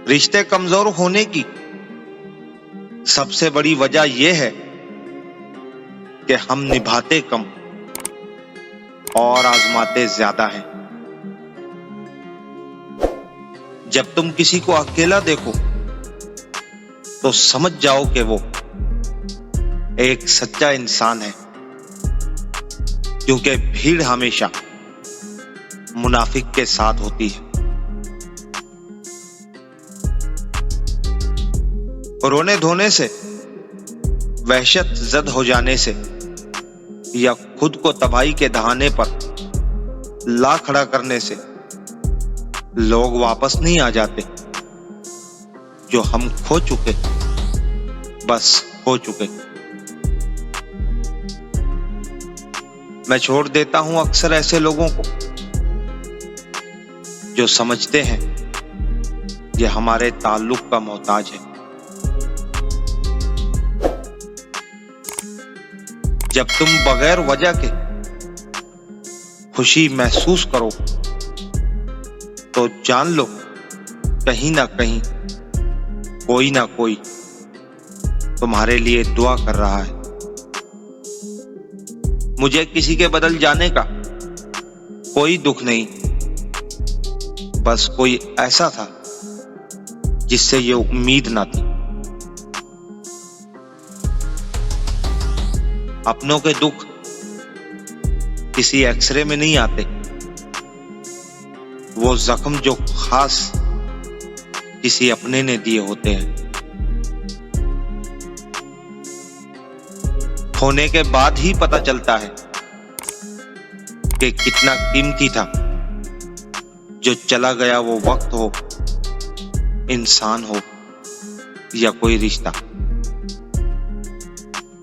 रिश्ते कमजोर होने की सबसे बड़ी वजह यह है कि हम निभाते कम और आजमाते ज्यादा हैं। जब तुम किसी को अकेला देखो तो समझ जाओ कि वो एक सच्चा इंसान है, क्योंकि भीड़ हमेशा मुनाफिक के साथ होती है। रोने धोने से, वहशत जद हो जाने से या खुद को तबाही के दहाने पर ला खड़ा करने से लोग वापस नहीं आ जाते। जो हम खो चुके बस हो चुके। मैं छोड़ देता हूं अक्सर ऐसे लोगों को जो समझते हैं ये हमारे ताल्लुक का मोहताज है। जब तुम बगैर वजह के खुशी महसूस करो तो जान लो कहीं ना कहीं कोई ना कोई तुम्हारे लिए दुआ कर रहा है। मुझे किसी के बदल जाने का कोई दुख नहीं, बस कोई ऐसा था जिससे ये उम्मीद ना थी। अपनों के दुख किसी एक्सरे में नहीं आते, वो जख्म जो खास किसी अपने ने दिए होते हैं। होने के बाद ही पता चलता है कि कितना कीमती था जो चला गया, वो वक्त हो, इंसान हो या कोई रिश्ता।